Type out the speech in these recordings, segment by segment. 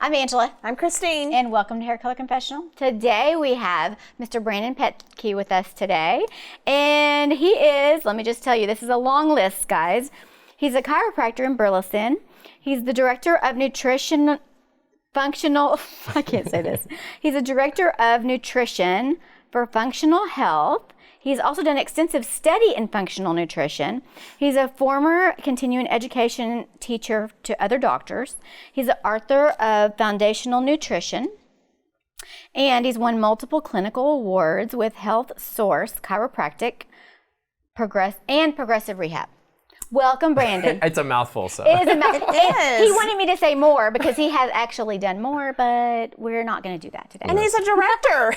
I'm Angela. I'm Christine. And welcome to Haircolor Confessional. Today we have Mr. Brandon Pettke with us today. And he is, let me just tell you, this is a long list, guys. He's a chiropractor in Burleson. He's the director of nutrition, functional, I can't say this. He's a director of nutrition for Functional Health. He's also done extensive study in functional nutrition. He's a former continuing education teacher to other doctors. He's the author of Foundational Nutrition. And he's won multiple clinical awards with Health Source, Chiropractic, Progressive Rehab. Welcome, Brandon. It's a mouthful, so. It is a mouthful. It is. He wanted me to say more because he has actually done more, but we're not going to do that today. And he's a director.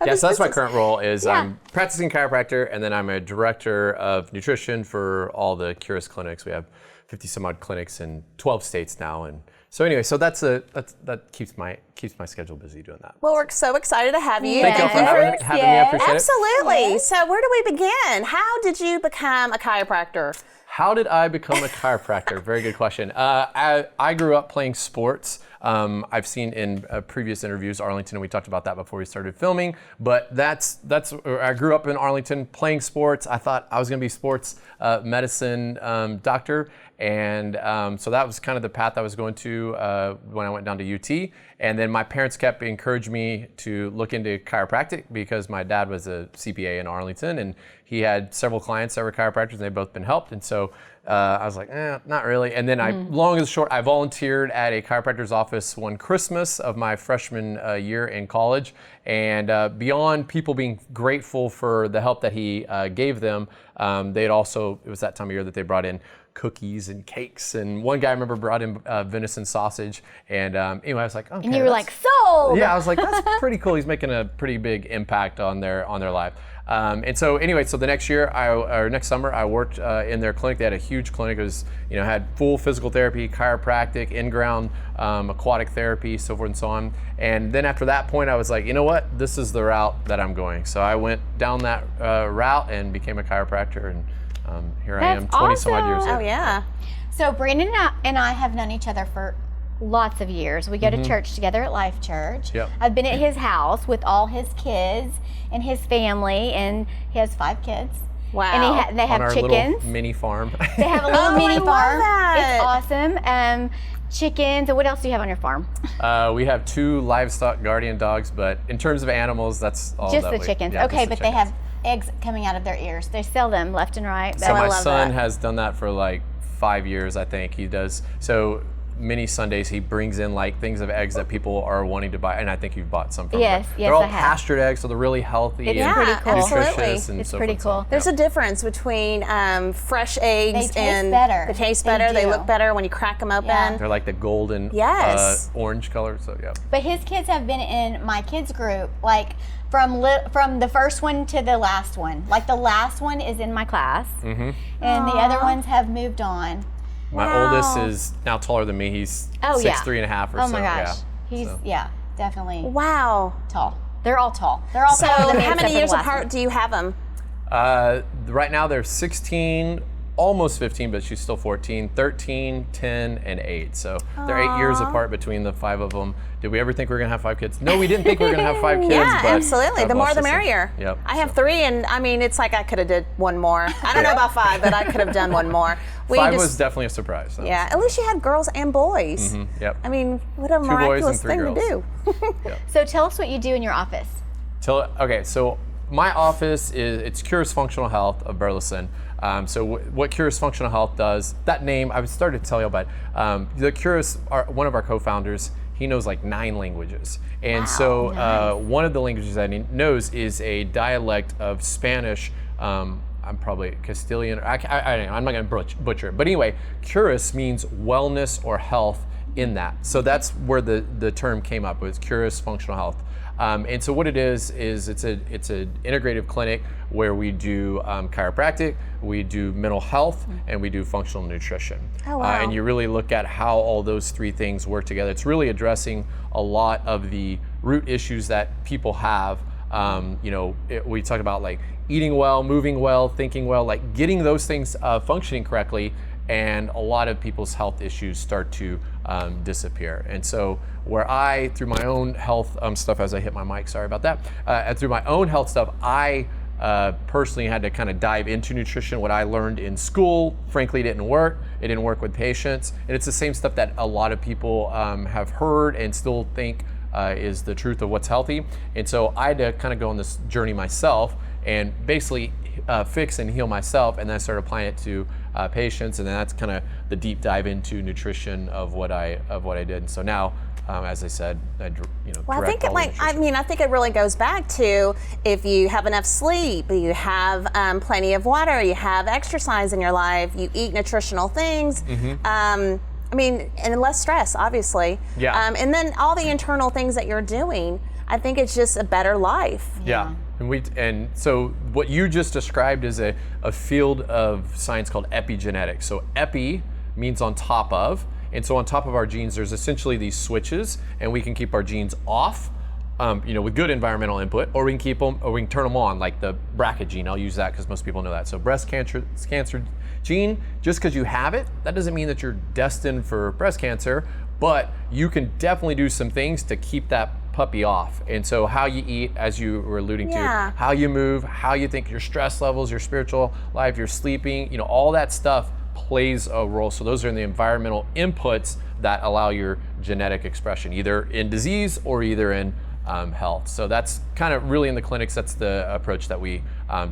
Yeah, so that's my current role is I'm practicing chiropractor, and then I'm a director of nutrition for all the Curis clinics. We have 50 some odd clinics in 12 states now, and so anyway, so that keeps my schedule busy doing that. Well, we're so excited to have you. Thank you for having me. I appreciate it. Absolutely. So where do we begin? How did you become a chiropractor? How did I become a chiropractor? Very good question. I grew up playing sports. I've seen in previous interviews Arlington, and we talked about that before we started filming. But I grew up in Arlington playing sports. I thought I was going to be a sports medicine doctor, and so that was kind of the path I was going to when I went down to UT. And then my parents kept encouraging me to look into chiropractic because my dad was a CPA in Arlington, and he had several clients that were chiropractors, and they've both been helped. And so I was like, not really. And then long and short, I volunteered at a chiropractor's office one Christmas of my freshman year in college. And beyond people being grateful for the help that he gave them, it was that time of year that they brought in cookies and cakes, and one guy I remember brought in venison sausage, and anyway I was like, okay, and you were like, sold. Yeah, I was like, that's pretty cool. He's making a pretty big impact on their life. And so anyway, so the next summer I worked in their clinic. They had a huge clinic. It was, had full physical therapy, chiropractic, in-ground aquatic therapy, so forth and so on. And then after that point, I was like, you know what, this is the route that I'm going. So I went down that route and became a chiropractor, and here I am 20 some odd years later. Oh yeah. So Brandon and I have known each other for lots of years. We go to church together at Life Church. Yep. I've been at his house with all his kids and his family, and he has 5 kids. Wow. And they have on our chickens. Little mini farm. They have a little mini I love farm. that. It's awesome. Chickens. And what else do you have on your farm? We have 2 livestock guardian dogs, but in terms of animals, that's all. Just the chickens. Yeah, okay, just but the they chickens. have eggs coming out of their ears. They sell them left and right. So my love son that. has done that for like 5 years, I think. He does. So many Sundays he brings in like things of eggs that people are wanting to buy, and I think you've bought some from Yes, them. yes, They're all I have. pastured eggs, so they're really healthy It's and pretty cool. nutritious Absolutely. and It's so pretty forth. cool. There's a difference between fresh eggs They taste and better. they taste They better. They do. look better when you crack them open. Yeah. They're like the golden Yes. orange color, so yeah. But his kids have been in my kids group, like from the first one to the last one. Like the last one is in my class, and the other ones have moved on. My Wow. oldest is now taller than me. He's 6'3.5" or so. Oh my gosh. Yeah. He's definitely Wow. tall. They're all tall. They're all So taller than me how except many for years the last apart one. do you have them? Right now they're 16, almost 15, but she's still 14, 13, 10, and 8. So they're 8 years apart between the 5 of them. Did we ever think we were going to have 5 kids? No, we didn't think we were going to have 5 kids. Yeah, but absolutely. God The more bless the us. merrier. Yep. I have 3, and I mean, it's like I could have did one more. I don't know about 5, but I could have done one more. 5 was definitely a surprise. That Yeah, at least you had girls and boys. Yep. I mean, what a 2 boys miraculous and 3 thing girls. to do. So tell us what you do in your office. Okay, so my office it's Curis Functional Health of Burleson. So what Curis Functional Health does, that name, I started to tell you about. The Curis, one of our co-founders, he knows like 9 languages. And so one of the languages that he knows is a dialect of Spanish. I'm probably Castilian. I don't know, I'm not going to butcher it. But anyway, Curis means wellness or health in that. So that's where the term came up. It was Curis Functional Health. And so what it is it's an integrative clinic where we do chiropractic, we do mental health, and we do functional nutrition. Oh, wow. And you really look at how all those 3 things work together. It's really addressing a lot of the root issues that people have. We talk about like eating well, moving well, thinking well, like getting those things functioning correctly, and a lot of people's health issues start to disappear. And so where I, through my own health stuff, as I hit my mic, sorry about that, and through my own health stuff, I personally had to kind of dive into nutrition. What I learned in school, frankly, didn't work. It didn't work with patients. And it's the same stuff that a lot of people have heard and still think is the truth of what's healthy. And so I had to kind of go on this journey myself and basically fix and heal myself, and then I started applying it to patients, and then that's kind of the deep dive into nutrition of what I did. And so now, as I said, Well, I think I think it really goes back to if you have enough sleep, you have plenty of water, you have exercise in your life, you eat nutritional things. And less stress, obviously. Yeah. And then all the internal things that you're doing, I think it's just a better life. Yeah. And so what you just described is a field of science called epigenetics. So epi means on top of, and so on top of our genes, there's essentially these switches, and we can keep our genes off, with good environmental input, or we can keep them, or we can turn them on, like the BRCA gene. I'll use that because most people know that. So breast cancer gene, just because you have it, that doesn't mean that you're destined for breast cancer, but you can definitely do some things to keep that puppy off. And so how you eat, as you were alluding to, how you move, how you think, your stress levels, your spiritual life, your sleeping, all that stuff plays a role. So those are the environmental inputs that allow your genetic expression, either in disease or either in health. So that's kind of really in the clinics, that's the approach that we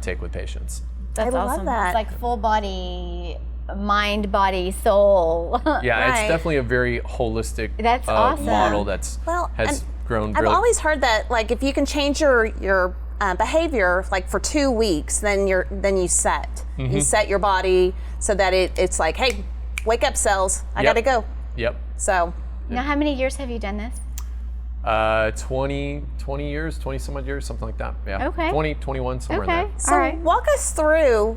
take with patients. That's I awesome. love that. It's like full body, mind, body, soul. Yeah, Right. It's definitely a very holistic That's awesome. model has grown I've really. always heard that, like, if you can change your behavior, like for 2 weeks, then you set. You set your body so that it's like, hey, wake up, cells. I Yep. gotta go. Yep. So Now, how many years have you done this? 20 years, 20 some odd years, something like that. Yeah. Okay. 20, 21, somewhere in Okay. there. So All right. walk us through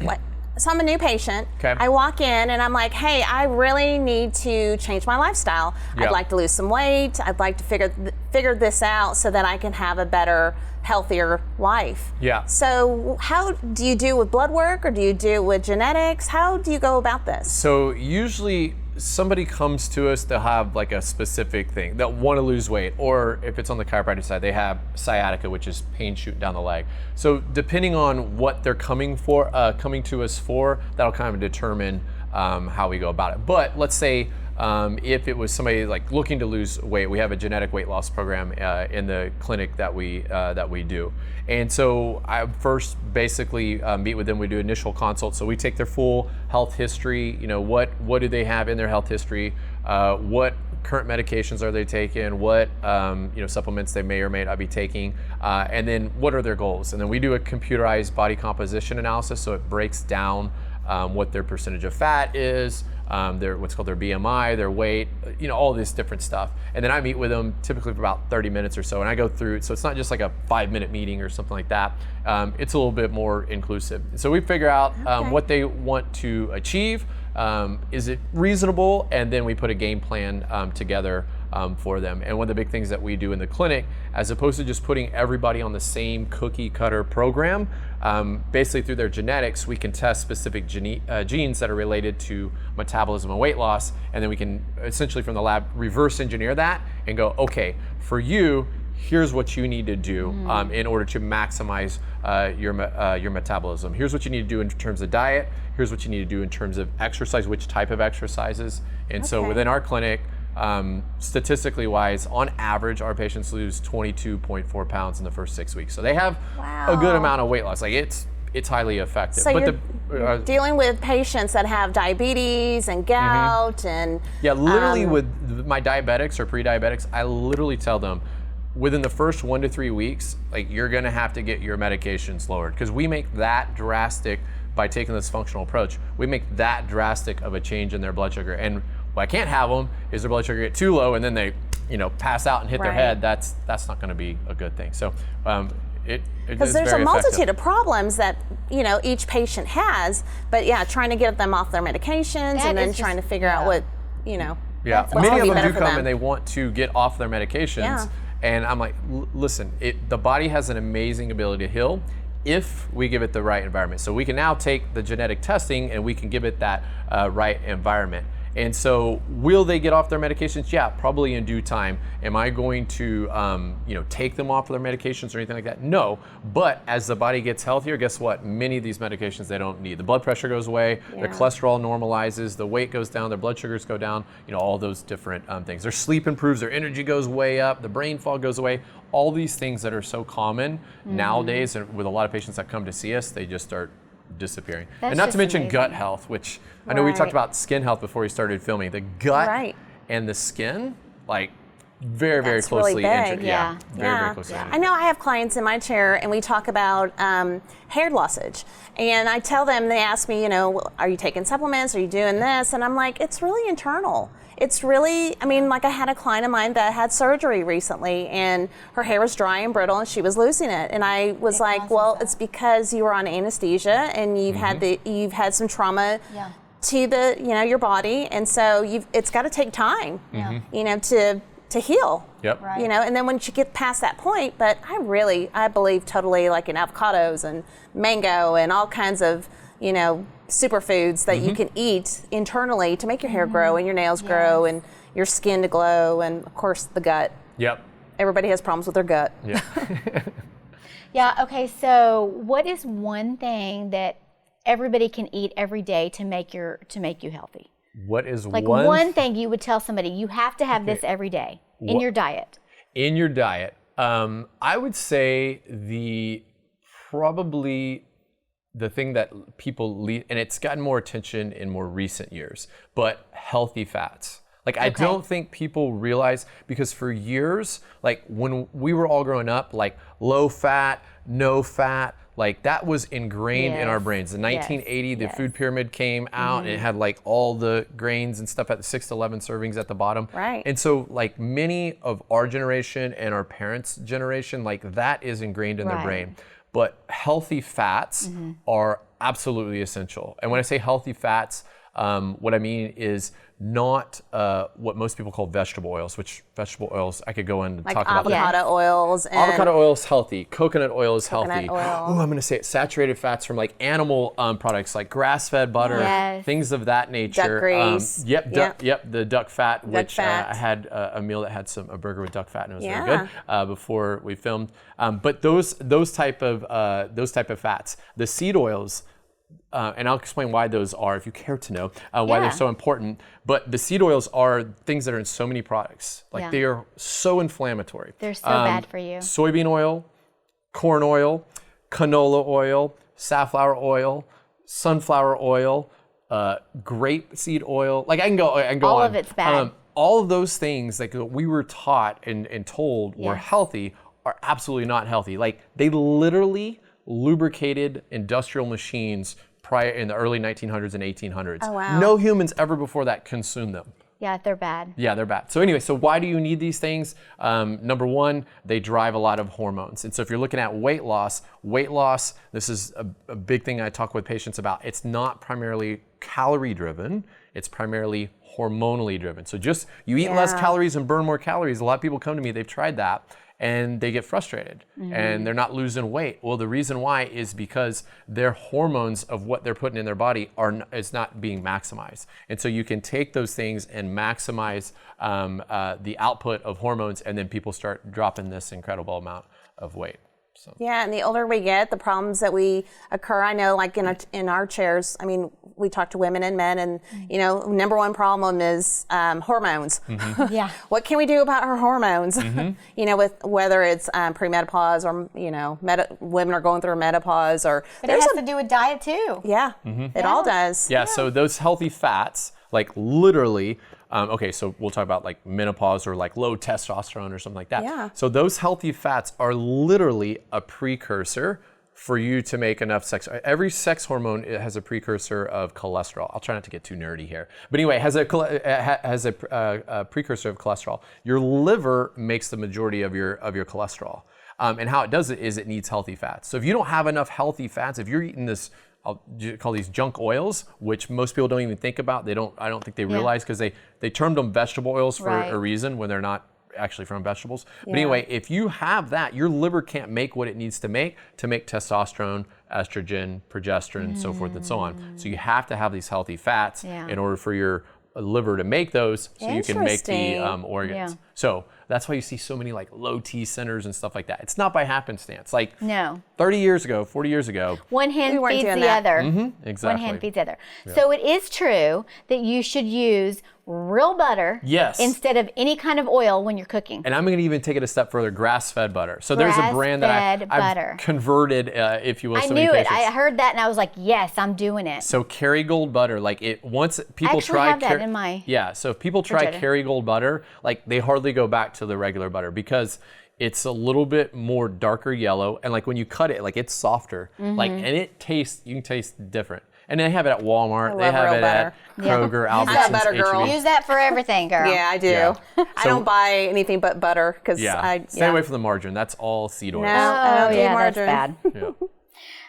so I'm a new patient. Okay. I walk in and I'm like, hey, I really need to change my lifestyle. Yeah. I'd like to lose some weight. I'd like to figure this out so that I can have a better, healthier life. Yeah. So how do you do with blood work, or do you do with genetics? How do you go about this? So usually somebody comes to us to have like a specific thing, that want to lose weight, or if it's on the chiropractic side, they have sciatica, which is pain shooting down the leg. So depending on what they're coming to us for, that'll kind of determine how we go about it. But let's say if it was somebody like looking to lose weight, we have a genetic weight loss program in the clinic that we do. And so I first basically meet with them. We do initial consults. So we take their full health history. What do they have in their health history? What current medications are they taking? What supplements they may or may not be taking? And then what are their goals? And then we do a computerized body composition analysis. So it breaks down what their percentage of fat is, their what's called their BMI, their weight, all this different stuff. And then I meet with them typically for about 30 minutes or so, and I go through it. So it's not just like a 5-minute meeting or something like that. It's a little bit more inclusive. So we figure out what they want to achieve. Is it reasonable? And then we put a game plan together for them. And one of the big things that we do in the clinic, as opposed to just putting everybody on the same cookie cutter program, basically through their genetics, we can test specific genes that are related to metabolism and weight loss, and then we can essentially from the lab reverse engineer that and go, okay, for you, here's what you need to do in order to maximize your metabolism. Here's what you need to do in terms of diet. Here's what you need to do in terms of exercise, which type of exercises. And so within our clinic, statistically wise, on average, our patients lose 22.4 pounds in the first 6 weeks. So they have a good amount of weight loss. Like it's highly effective. So But you're dealing with patients that have diabetes and gout and literally with my diabetics or pre-diabetics, I literally tell them within the first 1 to 3 weeks, like you're gonna have to get your medications lowered, because we make that drastic by taking this functional approach. We make that drastic of a change in their blood sugar. And what I can't have them is their blood sugar get too low and then they, pass out and hit their head. That's not going to be a good thing. So because there's a multitude of problems that each patient has, but trying to get them off their medications and then trying to figure out what Yeah, what's many gonna of be them better do for come them. and they want to get off their medications. Yeah. And I'm like, listen, the body has an amazing ability to heal if we give it the right environment. So we can now take the genetic testing and we can give it that right environment. And so will they get off their medications? Yeah, probably in due time. Am I going to take them off of their medications or anything like that? No, but as the body gets healthier, guess what? Many of these medications they don't need. The blood pressure goes away, their cholesterol normalizes, the weight goes down, their blood sugars go down, all those different things. Their sleep improves, their energy goes way up, the brain fog goes away. All these things that are so common nowadays, and with a lot of patients that come to see us, they just start disappearing. And not to mention gut health, which I know we talked about skin health before we started filming. The gut and the skin, like very, very closely really big. Very closely. I know I have clients in my chair and we talk about hair lossage. And I tell them, they ask me, are you taking supplements? Are you doing this? And I'm like, it's really internal. It's really, like I had a client of mine that had surgery recently and her hair was dry and brittle and she was losing it. And I was like, well, it's because you were on anesthesia and you've had some trauma to your body. And so it's got to take time, to heal. Yep. Right. And then once you get past that point, but I believe totally like in avocados and mango and all kinds of, superfoods that you can eat internally to make your hair grow and your nails grow and your skin to glow and of course the gut. Yep. Everybody has problems with their gut. Yeah. Yeah, okay, so what is one thing that everybody can eat every day to make you healthy? What is one thing you would tell somebody you have to have this every day in your diet? In your diet. I would say probably the thing that people leave, and it's gotten more attention in more recent years, but healthy fats. I don't think people realize, because for years, when we were all growing up, low fat, no fat, that was ingrained in our brains. In 1980, the food pyramid came out and it had all the grains and stuff at the 6 to 11 servings at the bottom. Right. And so many of our generation and our parents' generation, that is ingrained in their brain. But healthy fats are absolutely essential. And when I say healthy fats, what I mean is not what most people call vegetable oils, which vegetable oils, I could go in and talk about that. Avocado oils. And avocado oil is healthy. Coconut oil is healthy. Oil. Oh, I'm going to say it. Saturated fats from animal products like grass-fed butter, things of that nature. Duck grease. The duck fat, which fat. I had a meal that had a burger with duck fat, and it was very good before we filmed. But those type of fats, the seed oils. And I'll explain why those are, if you care to know, why they're so important. But the seed oils are things that are in so many products. They are so inflammatory. They're so bad for you. Soybean oil, corn oil, canola oil, safflower oil, sunflower oil, grape seed oil. I can go on. All of it's bad. All of those things that we were taught and told were healthy are absolutely not healthy. They literally lubricated industrial machines prior in the early 1900s and 1800s. Oh, wow. No humans ever before that consumed them. Yeah, they're bad. Yeah, they're bad. So anyway, so why do you need these things? Number one, they drive a lot of hormones. And so if you're looking at weight loss, this is a big thing I talk with patients about. It's not primarily calorie driven. It's primarily hormonally driven. So just you eat less calories and burn more calories. A lot of people come to me, they've tried that, and they get frustrated and they're not losing weight. Well, the reason why is because their hormones of what they're putting in their body is not being maximized. And so you can take those things and maximize the output of hormones, and then people start dropping this incredible amount of weight. So. Yeah, and the older we get, the problems that we occur. I know, in our chairs, we talk to women and men, and number one problem is hormones. Yeah. What can we do about our hormones? With whether it's premenopause or women are going through menopause, or but it has to do with diet too. Yeah, it all does. Yeah. So those healthy fats, literally. So we'll talk about menopause or low testosterone or something like that. Yeah. So those healthy fats are literally a precursor for you to make enough sex. Every sex hormone has a precursor of cholesterol. I'll try not to get too nerdy here, but anyway, it has a precursor of cholesterol. Your liver makes the majority of your cholesterol, and how it does it is it needs healthy fats. So if you don't have enough healthy fats, if you're eating this, I'll call these junk oils, which most people don't even think about. I don't think they realize, because they termed them vegetable oils for a reason when they're not actually from vegetables. But anyway, if you have that, your liver can't make what it needs to make testosterone, estrogen, progesterone, so forth and so on. So you have to have these healthy fats in order for your liver to make those, so you can make the organs. Yeah. So that's why you see so many like low T centers and stuff like that. It's not by happenstance. Like No. 30 years ago, 40 years ago. One hand weren't feeds doing the that. other. Exactly. One hand feeds the other. So it is true that you should use real butter Yes. instead of any kind of oil when you're cooking. And I'm going to even take it a step further, grass-fed butter. So there's a brand that Grass-fed butter. I've converted, if you will, I so many knew it. patients. I heard that and I was like, yes, I'm doing it. So Kerrygold butter, like it once people actually try have that in my so if people try refrigerator. Kerrygold butter, like they hardly go back to the regular butter because it's a little bit more darker yellow, and like when you cut it, like it's softer, like and it tastes, you can taste different. And they have it at Walmart, they love have real it butter. at Kroger, I'm a Albertsons, butter girl. H-E-B. Use that for everything, girl. Yeah, I do. Yeah. I So- don't buy anything but butter because Stay away from the margarine. That's all seed oil. No, I don't do yeah, margarine. that's bad. Yeah.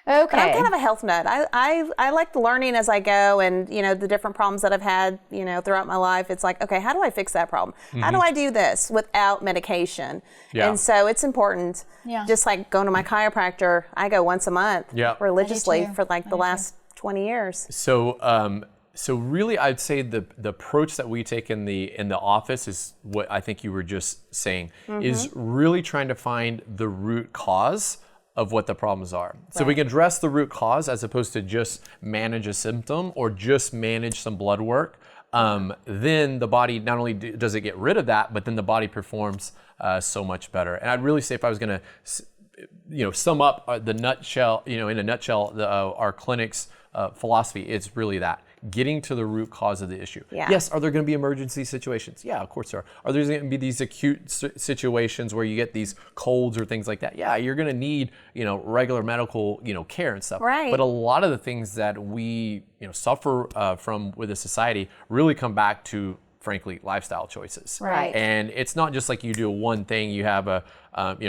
Okay. But I'm kind of a health nut. I like learning as I go, and the different problems that I've had throughout my life. It's like, okay, how do I fix that problem? How do I do this without medication? Yeah. And so it's important. Yeah. Just like going to my chiropractor, I go once a month Yeah. religiously too. for like the last 20 years. So really, I'd say the approach that we take in the office is what I think you were just saying, is really trying to find the root cause of what the problems are. So we can address the root cause as opposed to just manage a symptom or just manage some blood work. Then the body not only does it get rid of that, but then the body performs so much better. And I'd really say, if I was going to sum up the nutshell, in a nutshell, our clinic's philosophy, it's really that. Getting to the root cause of the issue. Yeah. Yes, are there going to be emergency situations? Yeah, of course there are. Are there going to be these acute situations where you get these colds or things like that? Yeah, you're going to need, regular medical, care and stuff. Right. But a lot of the things that we, suffer from with a society really come back to, frankly, lifestyle choices. Right. And it's not just like you do one thing, you have a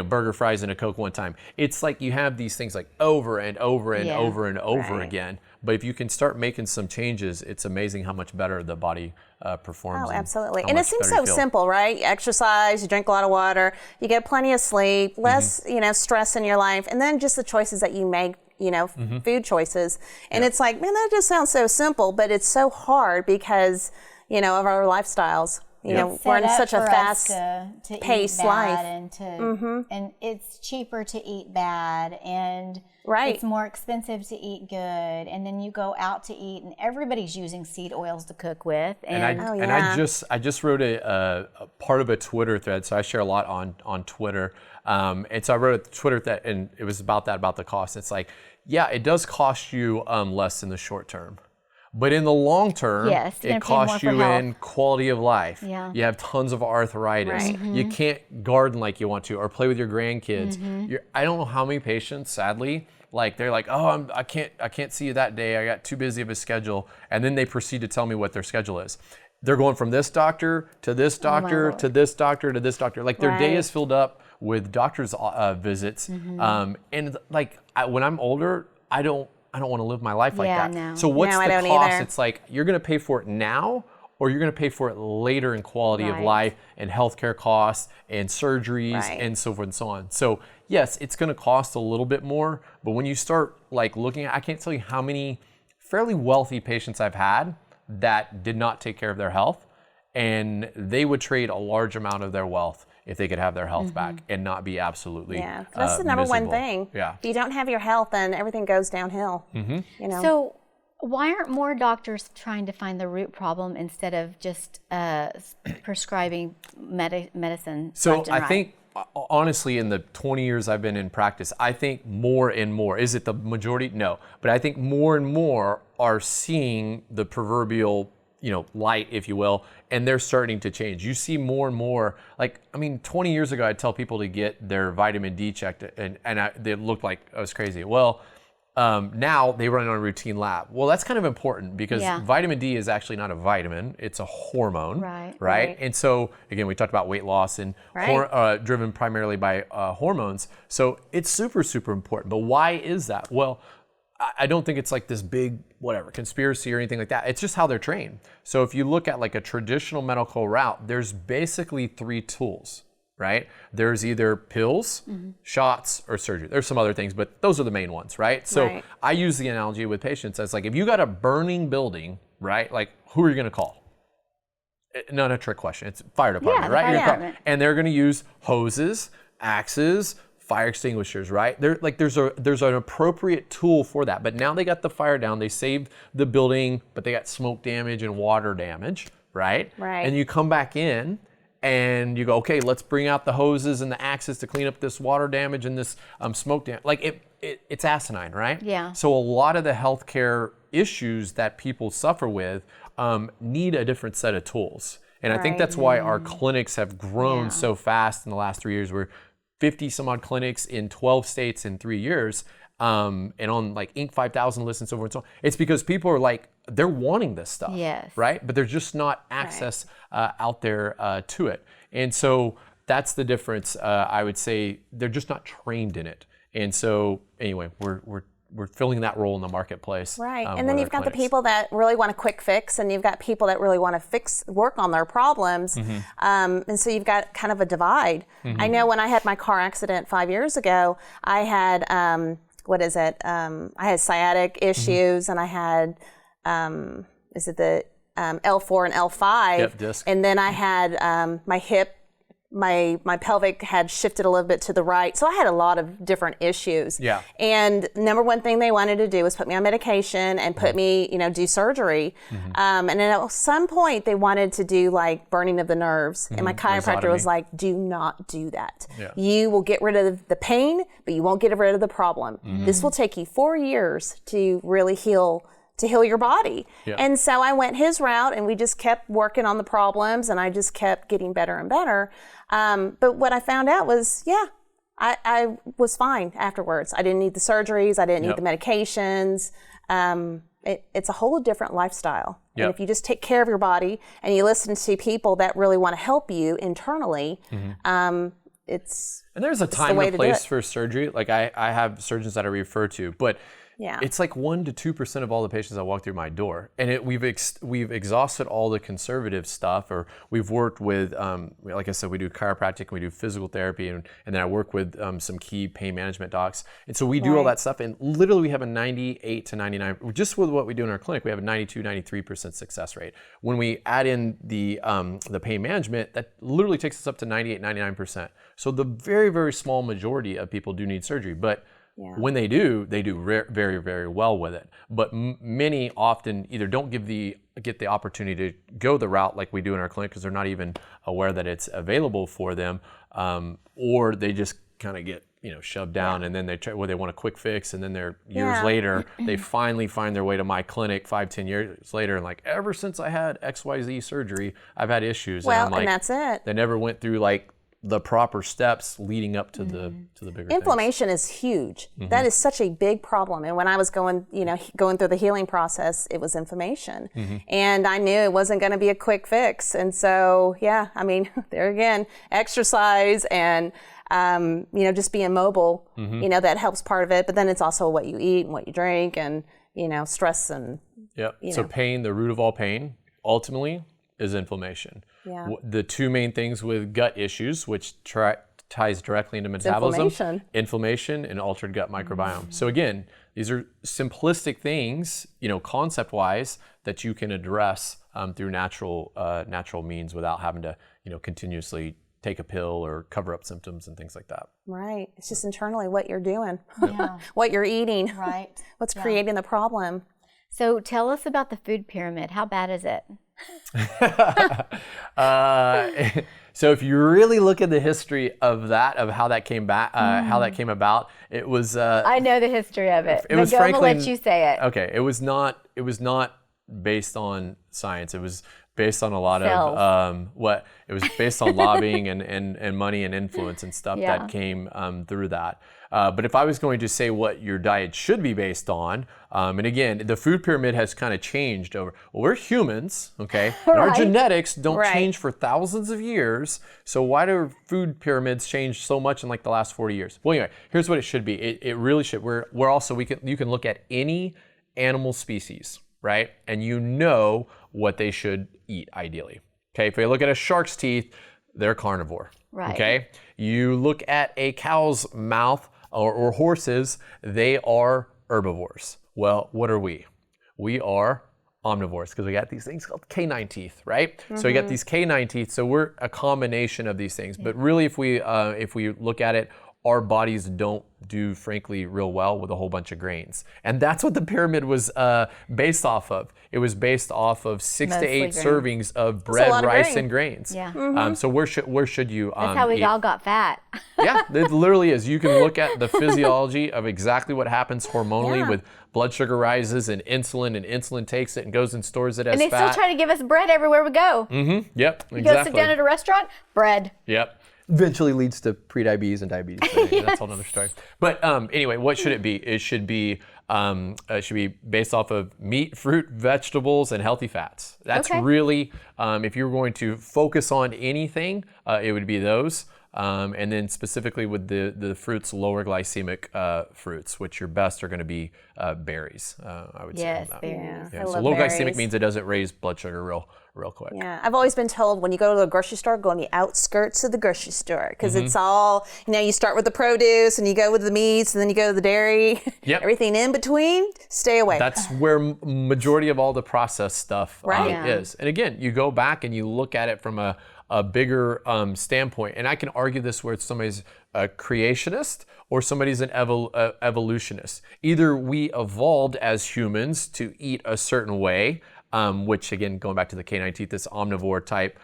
burger, fries, and a Coke one time. It's like you have these things like over and over and over and over again. But if you can start making some changes, it's amazing how much better the body performs. Oh, absolutely. how And it much seems better you so feel. simple, right? You exercise, you drink a lot of water, you get plenty of sleep, less, stress in your life, and then just the choices that you make, food choices. And it's like, man, that just sounds so simple, but it's so hard because, of our lifestyles. We're in such a fast paced life. And and it's cheaper to eat bad, and Right. it's more expensive to eat good, and then you go out to eat and everybody's using seed oils to cook with, and I just wrote a part of a Twitter thread, so I share a lot on Twitter, and so I wrote a Twitter thread, and it was about the cost. It's like, yeah, it does cost you less in the short term. But in the long term, Yes, you're it gonna pay more costs for you health. in quality of life. Yeah. You have tons of arthritis. Right. You can't garden like you want to or play with your grandkids. I don't know how many patients, sadly, like they're like, oh, I can't see you that day. I got too busy of a schedule. And then they proceed to tell me what their schedule is. They're going from this doctor to this doctor Lord. to this doctor to this doctor. Like their day Right. is filled up with doctor's visits. And like when I'm older, I don't want to live my life like Yeah, that. no. So what's No, I the don't cost? either. It's like you're going to pay for it now, or you're going to pay for it later in quality of Right. life and healthcare costs and surgeries Right. and so forth and so on. So yes, it's going to cost a little bit more, but when you start like looking at, I can't tell you how many fairly wealthy patients I've had that did not take care of their health, and they would trade a large amount of their wealth if they could have their health back and not be absolutely Yeah, that's the number one miserable. thing. Yeah. If you don't have your health, then everything goes downhill. So why aren't more doctors trying to find the root problem instead of just prescribing medicine? So left and I right? think, honestly, in the 20 years I've been in practice, I think more and more, is it the majority? No, but I think more and more are seeing the proverbial, light, if you will, and they're starting to change. You see more and more, 20 years ago, I'd tell people to get their vitamin D checked, and they looked like I was crazy. Well, now they run it on a routine lab. Well, that's kind of important because Yeah. vitamin D is actually not a vitamin, it's a hormone, Right. Right. And so, again, we talked about weight loss and Right. driven primarily by hormones. So it's super, super important. But why is that? Well, I don't think it's like this big, conspiracy or anything like that. It's just how they're trained. So if you look at like a traditional medical route, there's basically 3 tools, right? There's either pills, shots, or surgery. There's some other things, but those are the main ones, right? So Right. I use the analogy with patients as like, if you got a burning building, right? Like, who are you gonna call? not a trick question. It's fire department, the right? fire department. And they're going to use hoses, axes, fire extinguishers, right? There's an appropriate tool for that. But now they got the fire down. They saved the building, but they got smoke damage and water damage, right? Right. And you come back in and you go, okay, let's bring out the hoses and the axes to clean up this water damage and this smoke damage. Like it's asinine, right? Yeah. So a lot of the healthcare issues that people suffer with need a different set of tools. And I think that's why our clinics have grown so fast in the last 3 years. We're 50 some odd clinics in 12 states in 3 years. And on like Inc. 5000 lists and so forth and so on. It's because people are like, they're wanting this stuff, right? But there's just not access out there to it. And so that's the difference. I would say they're just not trained in it. And so anyway, we're filling that role in the marketplace. Right, and then you've got the people that really want a quick fix, and you've got people that really want to work on their problems. And so you've got kind of a divide. I know when I had my car accident 5 years ago, I had, I had sciatic issues, and I had, is it the L4 and L5? Disc. And then I had my hip, my pelvic had shifted a little bit to the right. So I had a lot of different issues. Yeah. And number one thing they wanted to do was put me on medication and put me, do surgery. And then at some point they wanted to do like burning of the nerves. And my chiropractor was like, do not do that. Yeah. You will get rid of the pain, but you won't get rid of the problem. This will take you 4 years to really heal your body. Yeah. And so I went his route, and we just kept working on the problems, and I just kept getting better and better. But what I found out was, I was fine afterwards. I didn't need the surgeries. I didn't need the medications. It's a whole different lifestyle. Yep. And if you just take care of your body and you listen to people that really want to help you internally, it's And there's a time and place for surgery. Like I have surgeons that I refer to, but it's like 1% to 2% of all the patients that walk through my door, and we've exhausted all the conservative stuff, or we've worked with, like I said, we do chiropractic, and we do physical therapy, and then I work with some key pain management docs, and so we do all that stuff, and literally we have a 98 to 99, just with what we do in our clinic, we have a 92, 93% success rate. When we add in the pain management, that literally takes us up to 98, 99%. So the very, very small majority of people do need surgery, but when they do very, very well with it. But many often either don't get the opportunity to go the route like we do in our clinic because they're not even aware that it's available for them, or they just kind of get shoved down, and then they want a quick fix, and then they're years later they finally find their way to my clinic 5-10 years later, and like, ever since I had XYZ surgery, I've had issues. Well, and I'm like, and that's it. They never went through like the proper steps leading up to the bigger inflammation is huge. That is such a big problem. And when I was going through the healing process, it was inflammation. And I knew it wasn't going to be a quick fix. And so, there again, exercise and, just being mobile, that helps part of it. But then it's also what you eat and what you drink and, stress and, So pain, the root of all pain, ultimately, is inflammation. The two main things with gut issues, which ties directly into metabolism, inflammation and altered gut microbiome. So again, these are simplistic things, concept-wise, that you can address through natural means without having to, continuously take a pill or cover up symptoms and things like that. Right. It's just internally what you're doing, what you're eating, what's creating the problem. So tell us about the food pyramid. How bad is it? So if you really look at the history of how that came about, it was. I know the history of it. It was I'm frankly. gonna let you say it. Okay, it was not based on science. It was based on a lot Cells. of it was based on lobbying and money and influence and stuff that came through that. But if I was going to say what your diet should be based on, and again, the food pyramid has kind of changed over. Well, we're humans, okay? And our genetics don't change for thousands of years. So why do food pyramids change so much in like the last 40 years? Well, anyway, here's what it should be. It really should. We're also you can look at any animal species, right? And what they should eat ideally. Okay, if you look at a shark's teeth, they're carnivore. Right. Okay, you look at a cow's mouth or horses, they are herbivores. Well, what are we? We are omnivores because we got these things called canine teeth, right? So we got these canine teeth. So we're a combination of these things. But really, if we look at it, our bodies don't do, frankly, real well with a whole bunch of grains. And that's what the pyramid was based off of. It was based off of 6 to 8 servings of bread, rice, and grains. Yeah. So where should you That's how we eat? all got fat. Yeah, it literally is. You can look at the physiology of exactly what happens hormonally with blood sugar rises and insulin takes it and goes and stores it as And they fat. still try to give us bread everywhere we go. Yep, You exactly. go sit down at a restaurant, bread. Yep. Eventually leads to prediabetes and diabetes. But anyway, that's a whole other story. But anyway, what should it be? It should be based off of meat, fruit, vegetables, and healthy fats. That's really, if you're going to focus on anything, it would be those. And then specifically with the fruits, lower glycemic fruits, which your best are going to be berries, I would say. Yes, on that. berries. Yeah, I so love low berries. glycemic means it doesn't raise blood sugar real quick. Yeah, I've always been told when you go to the grocery store, go on the outskirts of the grocery store because it's all, you start with the produce and you go with the meats and then you go to the dairy. Yep. Everything in between, stay away. That's where majority of all the processed stuff is. And again, you go back and you look at it from a bigger standpoint. And I can argue this where somebody's a creationist or somebody's an evolutionist. Either we evolved as humans to eat a certain way, which again, going back to the canine teeth, this omnivore type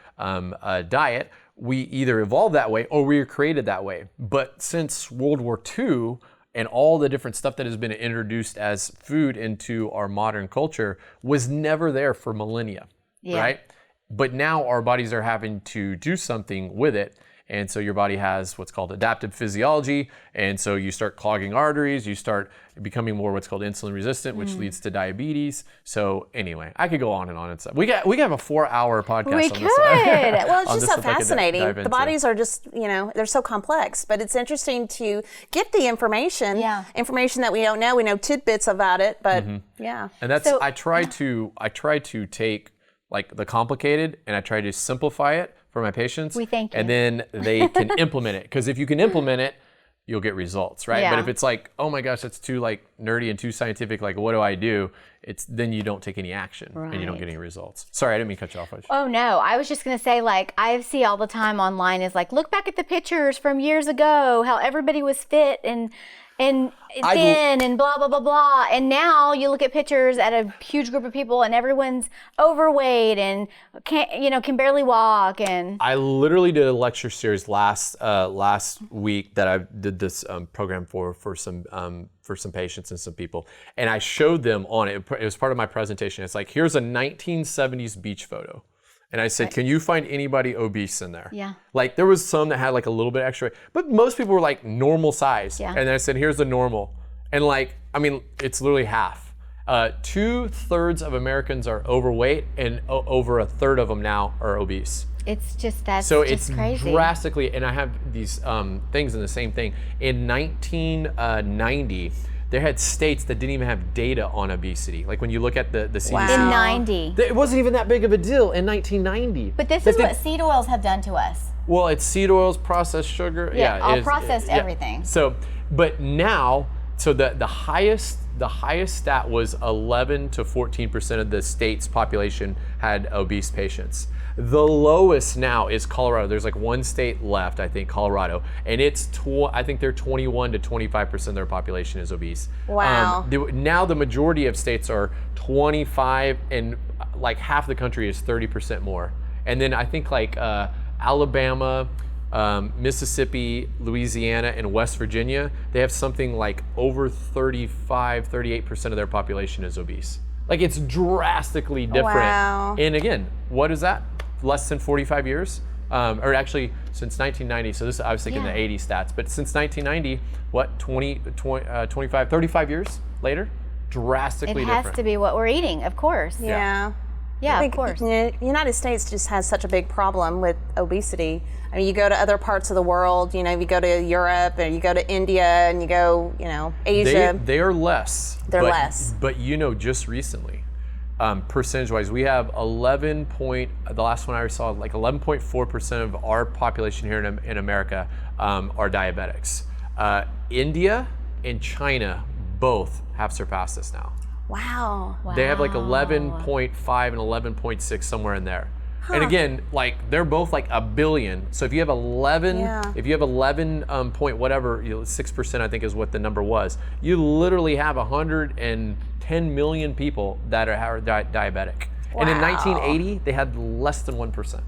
diet, we either evolved that way or we were created that way. But since World War II and all the different stuff that has been introduced as food into our modern culture was never there for millennia, right? But now our bodies are having to do something with it. And so your body has what's called adaptive physiology. And so you start clogging arteries, you start becoming more what's called insulin resistant, which leads to diabetes. So anyway, I could go on and stuff. We got have a 4-hour podcast We on could. this. Well, it's on just this so stuff I could fascinating. dive The into. bodies are just, they're so complex, but it's interesting to get the information, information that we don't know. We know tidbits about it, but yeah. And that's, I try to take like the complicated and I try to simplify it for my patients. We thank you. And then they can implement it. Because if you can implement it, you'll get results, right? Yeah. But if it's like, oh my gosh, that's too like nerdy and too scientific, like what do I do? Then you don't take any action and you don't get any results. Sorry, I didn't mean to cut you off. Oh no, I was just gonna say, like, I see all the time online is like, look back at the pictures from years ago, how everybody was fit and thin and blah blah blah blah, and now you look at pictures at a huge group of people and everyone's overweight and can barely walk. And I literally did a lecture series last week that I did this program for some patients and some people, and I showed them on it. It was part of my presentation. It's like, here's a 1970s beach photo. And I said, can you find anybody obese in there? Yeah. Like there was some that had like a little bit extra, but most people were like normal size. Yeah. And then I said, here's the normal. And like, I mean, it's literally half. 2/3 of Americans are overweight and over 1/3 of them now are obese. it's just So just it's crazy. drastically, and I have these things in the same thing. In 1990, they had states that didn't even have data on obesity. Like when you look at the CDC. Wow. In 90. It wasn't even that big of a deal in 1990. But this is what seed oils have done to us. Well, it's seed oils, processed sugar. Yeah, all it is- processed everything. So, but now, so the highest stat was 11 to 14% of the state's population had obese patients. The lowest now is Colorado. There's like one state left, I think, Colorado, and it's I think they're 21 to 25% of their population is obese. Wow. Now the majority of states are 25, and like half the country is 30% more. And then I think like Alabama, Mississippi, Louisiana, and West Virginia, they have something like over 38% of their population is obese. Like it's drastically different. Wow. And again, what is that? Less than 45 years? Or actually since 1990, so this, I was thinking the 80 stats, but since 1990, what, 25, 35 years later? Drastically It different. has to be what we're eating, of course. Yeah. Yeah, I of think course. the United States just has such a big problem with obesity. I mean, you go to other parts of the world, you go to Europe and you go to India and you go, Asia. They are less. They're less. But just recently, percentage-wise, we have the last one I saw, like 11.4% of our population here in America are diabetics. India and China both have surpassed us now. Wow. They have like 11.5 and 11.6 somewhere in there. And again, like they're both like a billion. So if you have 11, if you have 11 point whatever, 6% I think is what the number was. You literally have 110 million people that are diabetic. Wow. And in 1980, they had less than 1%.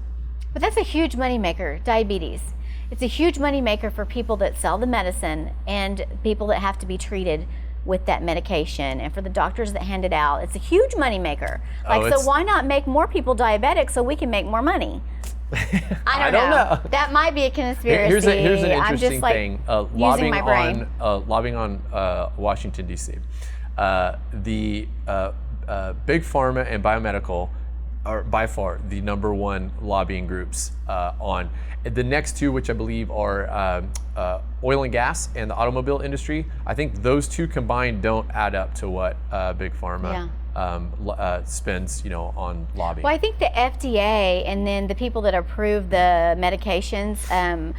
But that's a huge moneymaker, diabetes. It's a huge moneymaker for people that sell the medicine and people that have to be treated with that medication, and for the doctors that hand it out. It's a huge moneymaker. Like, so why not make more people diabetic so we can make more money? I don't know. That might be a conspiracy. Here's an interesting I'm just, like, thing. using my brain. Lobbying on Washington, D.C. The Big Pharma and Biomedical are by far the number one lobbying groups on. The next two, which I believe are oil and gas and the automobile industry, I think those two combined don't add up to what Big Pharma spends, on lobbying. Well, I think the FDA and then the people that approve the medications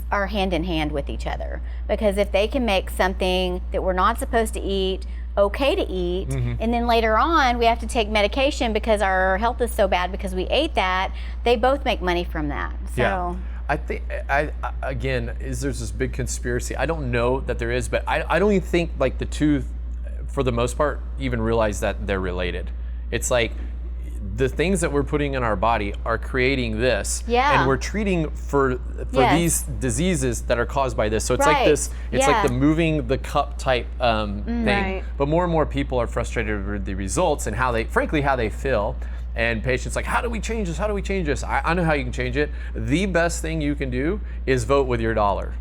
are hand in hand with each other. Because if they can make something that we're not supposed to eat okay to eat, and then later on we have to take medication because our health is so bad because we ate that, they both make money from that. So I think, again, there's this big conspiracy. I don't know that there is, but I don't even think like the two, for the most part, even realize that they're related. It's like the things that we're putting in our body are creating this, and we're treating for these diseases that are caused by this. So it's like this, it's like the moving the cup type thing. Right. But more and more people are frustrated with the results and how they feel. And patients like, how do we change this? How do we change this? I know how you can change it. The best thing you can do is vote with your dollar.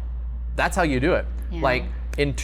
That's how you do it. Yeah. Like in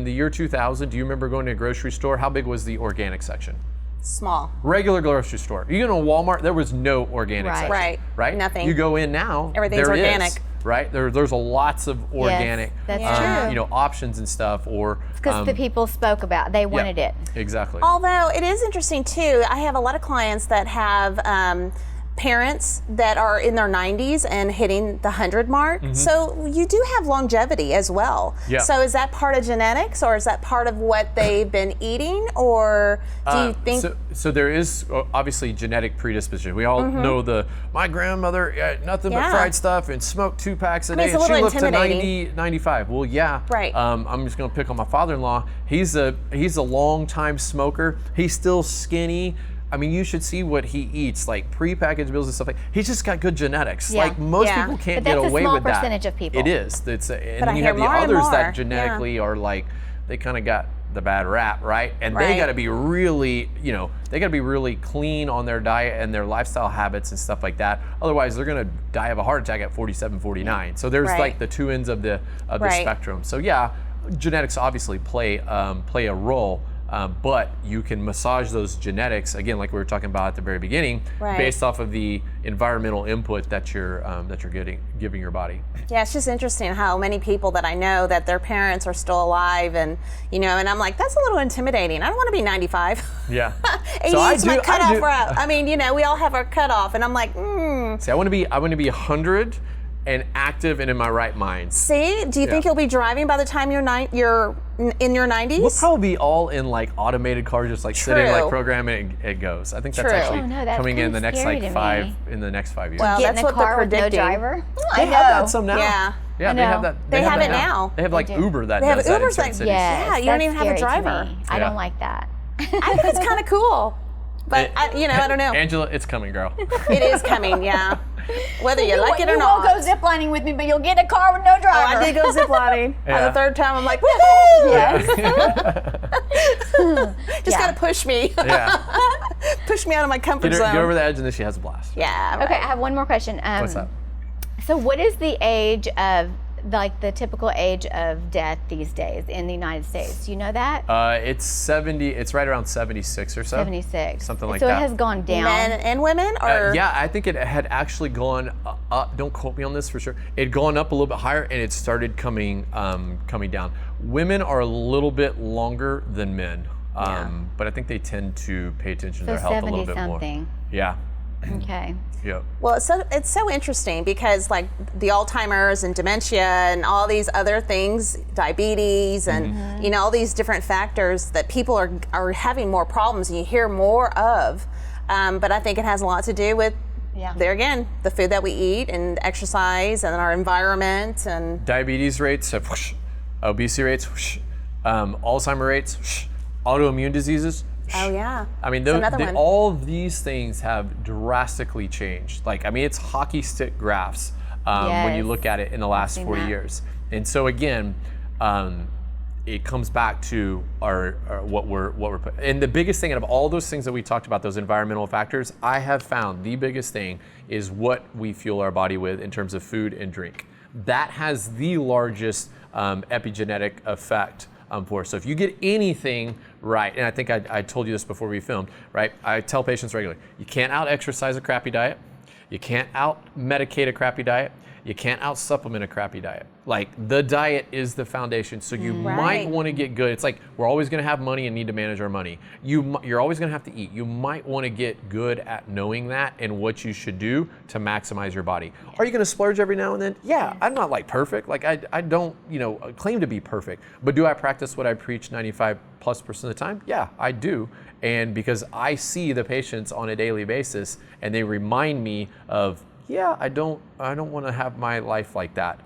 the year 2000, do you remember going to a grocery store? How big was the organic section? Small. Regular grocery store. You go to Walmart, there was no organic section. Right. Nothing. You go in now, everything's organic. Right? There's a lots of organic options and stuff. Or because the people spoke about, they wanted it. Exactly. Although it is interesting too, I have a lot of clients that have parents that are in their 90s and hitting the 100 mark. So you do have longevity as well. Yeah. So is that part of genetics, or is that part of what they've been eating, or do you think? So there is obviously genetic predisposition. We all know my grandmother ate nothing but fried stuff and smoked 2 packs a day, and she lived to 90, 95. Well, Right. I'm just going to pick on my father-in-law. He's a long-time smoker. He's still skinny. I mean, you should see what he eats, like prepackaged meals and stuff like. He's just got good genetics. Yeah. Like most people can't get away with that. That's a small percentage of people. It is. And But then I you have the hear more and others more. that genetically are like, they kind of got the bad rap, right? And they got to be really, they got to be really clean on their diet and their lifestyle habits and stuff like that. Otherwise, they're going to die of a heart attack at 47, 49. So there's like the two ends of the spectrum. So yeah, genetics obviously play a role. But you can massage those genetics, again, like we were talking about at the very beginning, based off of the environmental input that you're giving your body. Yeah, it's just interesting how many people that I know that their parents are still alive, and and I'm like, that's a little intimidating. I don't want to be 95. Yeah. 80 is my cutoff. I mean, we all have our cutoff, and I'm like, See, I want to be 100 and active and in my right mind. See, do you think you'll be driving by the time you're in your 90s? We'll probably be all in like automated cars, just like sitting like programming, it goes. I think that's actually coming in the next in the next 5 years. Well, Get in that's the what car they're with no predicting. driver. They have that some now. Yeah. Yeah, they have that. They have it now. They have like Uber that They have does that in Ubers certain that- cities. Yeah, you don't even have a driver. I don't like that. I think it's kind of cool. But, I don't know. Angela, it's coming, girl. It is coming, yeah. Whether you like it or You not. won't go ziplining with me, but you'll get a car with no driver. I did go ziplining. Yeah. The third time, I'm like, woohoo! Yes. Just gotta push me. Yeah. Push me out of my comfort zone. Get over the edge and then she has a blast. Yeah. Okay, I have one more question. What's up? So what is the age of, like the typical age of death these days in the United States? Do you know that? It's 70. It's right around 76 or so. 76. Something like so that. So it has gone down. Men and women, or yeah, I think it had actually gone up. Don't quote me on this for sure. It had gone up a little bit higher, and it started coming down. Women are a little bit longer than men, but I think they tend to pay attention to their health a little bit more. something. Yeah. Okay. Yep. Well, it's so interesting because like the Alzheimer's and dementia and all these other things, diabetes and you know all these different factors that people are having more problems and you hear more of. But I think it has a lot to do with there again the food that we eat and exercise and our environment and Diabetes rates have whoosh, obesity rates, whoosh, Alzheimer rates, whoosh, autoimmune diseases. oh yeah. I mean, all of these things have drastically changed. Like, I mean, it's hockey stick graphs when you look at it in the last 40 years. And so again, it comes back to our what we're putting. And the biggest thing out of all those things that we talked about, those environmental factors, I have found the biggest thing is what we fuel our body with in terms of food and drink. That has the largest epigenetic effect for us. So if you get anything right, and I think I told you this before we filmed, right? I tell patients regularly, you can't out-exercise a crappy diet, you can't out-medicate a crappy diet, you can't out-supplement a crappy diet. Like, the diet is the foundation, so you might want to get good. It's like we're always going to have money and need to manage our money. You're always going to have to eat. You might want to get good at knowing that and what you should do to maximize your body. Are you going to splurge every now and then? Yeah, I'm not like perfect. Like I don't, claim to be perfect. But do I practice what I preach 95+% of the time? Yeah, I do. And because I see the patients on a daily basis, and they remind me of, I don't want to have my life like that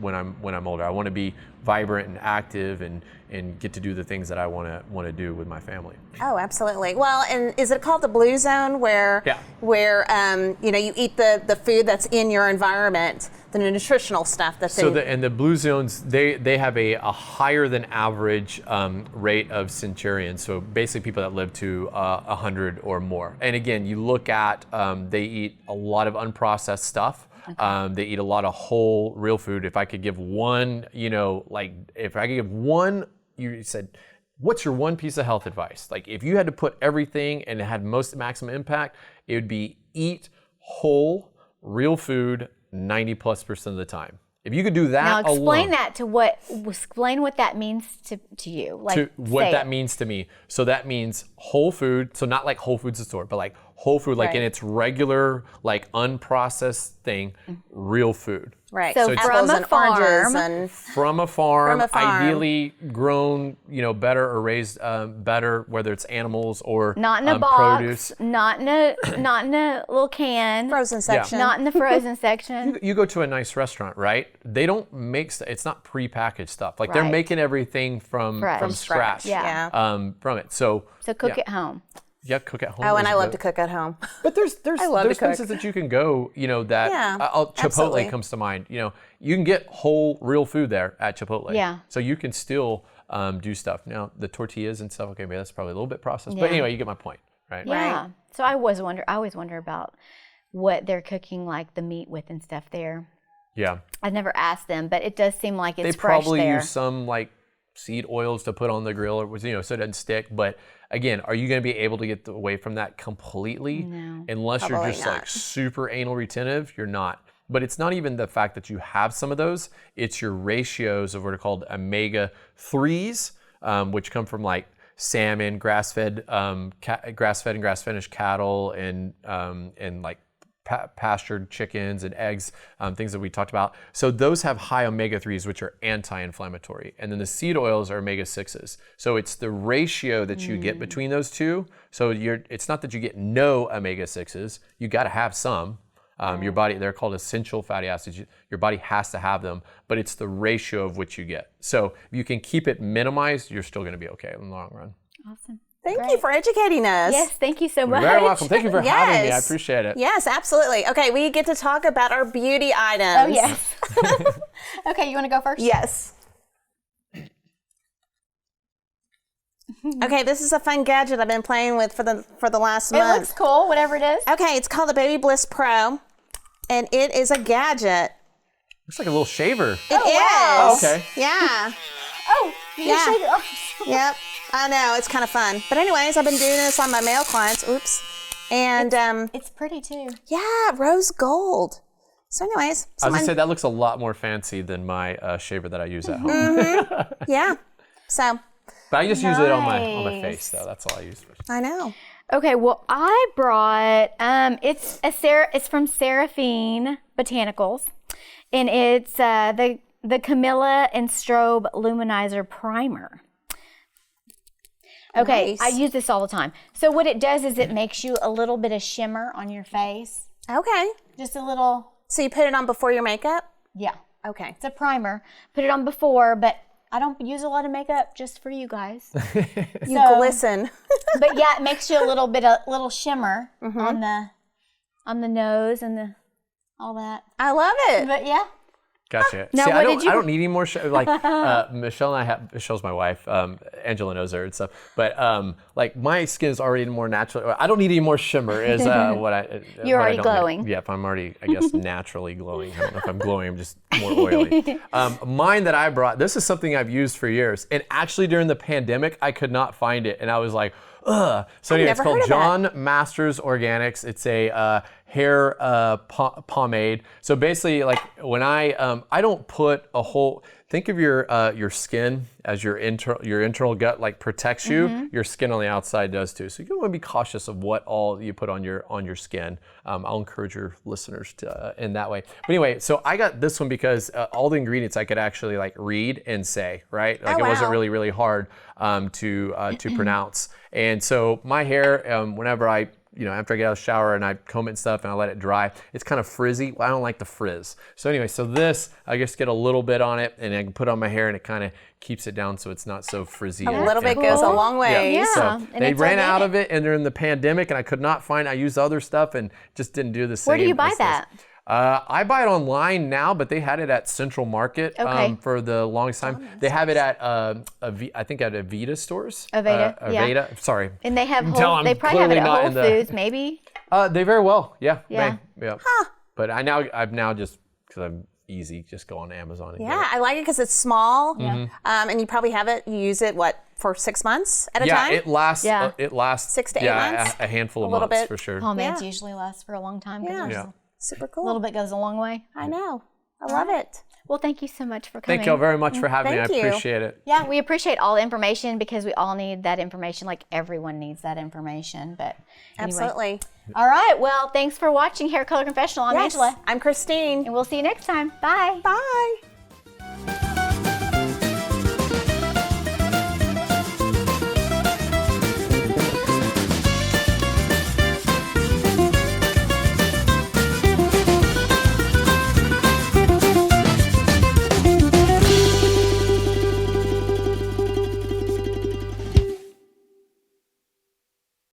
when I'm older. I want to be vibrant and active and get to do the things that I want to do with my family. Oh, absolutely. Well, and is it called the blue zone where you eat the food that's in your environment, the nutritional stuff that's the blue zones, they have a higher than average rate of centurions. So basically people that live to 100 or more. And again, you look at they eat a lot of unprocessed stuff. Okay. They eat a lot of whole, real food. If I could give one, you said, what's your one piece of health advice? Like, if you had to put everything and it had maximum impact, it would be eat whole, real food 90+% of the time. If you could do that now explain alone, that explain what that means to you. Like, what that means to me. So that means whole food. So not like Whole Foods store, but like whole food, like in its regular, like unprocessed thing, real food. Right. So from a farm. From a farm, ideally grown, better or raised better, whether it's animals or not in a produce. box, not in a little can, frozen section, not in the frozen section. You go to a nice restaurant, right? They don't make it's not prepackaged stuff. Like they're making everything from scratch. From it. So cook at home. Yeah, cook at home. Oh, and I love to cook at home. But there's places that you can go, that Chipotle absolutely. comes to mind. You can get whole, real food there at Chipotle. Yeah. So you can still do stuff. Now, the tortillas and stuff, okay, maybe that's probably a little bit processed. But anyway, you get my point, right? Yeah. Right. So I always wonder about what they're cooking, like the meat with and stuff there. Yeah. I've never asked them, but it does seem like it's they fresh probably there. use some like seed oils to put on the grill, or so it doesn't stick. But again, are you going to be able to get away from that completely? No, unless you're just not. like super anal retentive, you're not. But it's not even the fact that you have some of those. It's your ratios of what are called omega-3s, which come from like salmon, grass-fed and grass-finished cattle, and like pastured chickens and eggs, things that we talked about. So those have high omega-3s, which are anti-inflammatory. And then the seed oils are omega-6s. So it's the ratio that you get between those two. So it's not that you get no omega-6s. You got to have some. Your body, they're called essential fatty acids. Your body has to have them, but it's the ratio of which you get. So if you can keep it minimized, you're still going to be okay in the long run. Awesome. Thank you for educating us. Yes, thank you so much. You're very welcome. Thank you for having me. I appreciate it. Yes, absolutely. Okay, we get to talk about our beauty items. Oh, yes. Okay, you want to go first? Yes. Okay, this is a fun gadget I've been playing with for the last month. It looks cool, whatever it is. Okay, it's called the Baby Bliss Pro, and it is a gadget. Looks like a little shaver. It is. Wow. Oh, okay. Yeah. Oh, you Yeah. shave it off. Yep. I know, it's kind of fun. But anyways, I've been doing this on my male clients. Oops. And it's pretty too. yeah, rose gold. So anyways. I was going to say, that looks a lot more fancy than my shaver that I use at home. Yeah. So. But I just use it on my face, though. That's all I use. I know. Okay, well, I brought, it's from Seraphine Botanicals, and it's the Camilla and Strobe Luminizer Primer. Okay, Nice. I use this all the time. So what it does is it makes you a little bit of shimmer on your face. Okay. Just a little, So you put it on before your makeup? yeah. Okay. It's a primer. Put it on before, but I don't use a lot of makeup just for you guys. You glisten. But yeah, it makes you a little shimmer on the nose and all that. I love it. But yeah. Gotcha. Now, See, what I did you- don't need any more. Like Michelle and I have. Michelle's my wife. Angela knows her and stuff. But like my skin is already more natural. I don't need any more shimmer. Is what I. You're what I already don't glowing. Need. Yep, I'm already. I guess naturally glowing. I don't know if I'm glowing. I'm just more oily. Mine that I brought. This is something I've used for years. And actually during the pandemic, I could not find it, and I was like, ugh. So anyway, it's never heard called of John Masters Organics. It's a hair pomade. So basically, like when I don't put a whole. Think of your skin as your internal gut like protects you. Your skin on the outside does too. So you want to be cautious of what all you put on your skin. I'll encourage your listeners to in that way. But anyway, so I got this one because all the ingredients I could actually like read and say, right? Like Oh, it wasn't wow. really hard to pronounce. And so my hair, whenever I after I get out of the shower and I comb it and stuff and I let it dry, it's kind of frizzy. Well, I don't like the frizz. So anyway, so this, I just get a little bit on it and I can put it on my hair and it kind of keeps it down so it's not so frizzy. A little bit goes a long way. Yeah. So And they it's ran out organic. of it and during the pandemic and I could not find, I used other stuff and just didn't do the same. Where do you buy as this. that? I buy it online now, but they had it at Central Market Okay. for the longest time. They have it at, I think at Aveda stores. Aveda, yeah. Aveda, sorry. And they have You can tell I'm they probably have it clearly at not Whole in the- Foods, maybe. They very well, yeah. Yeah. Yeah. But I've now just, because I'm easy, just go on Amazon and get Yeah, it. I like it because it's small, and you probably you use it for 6 months at a Yeah, time. it lasts. Yeah. It lasts 6 to 8 months? a handful of A little months bit. for sure. Pomades Yeah. usually last for a long time. 'Cause Yeah. there's Yeah. Super A cool. little bit goes a long way. I know. I love it. Well, thank you so much for coming. Thank y'all very much for having me. I Thank you. appreciate it. Yeah, we appreciate all the information because we all need that information. Like everyone needs that information. But anyway. Absolutely. All right. Well, thanks for watching Haircolor Confessional. I'm Yes. Angela. I'm Christine. And we'll see you next time. Bye. Bye.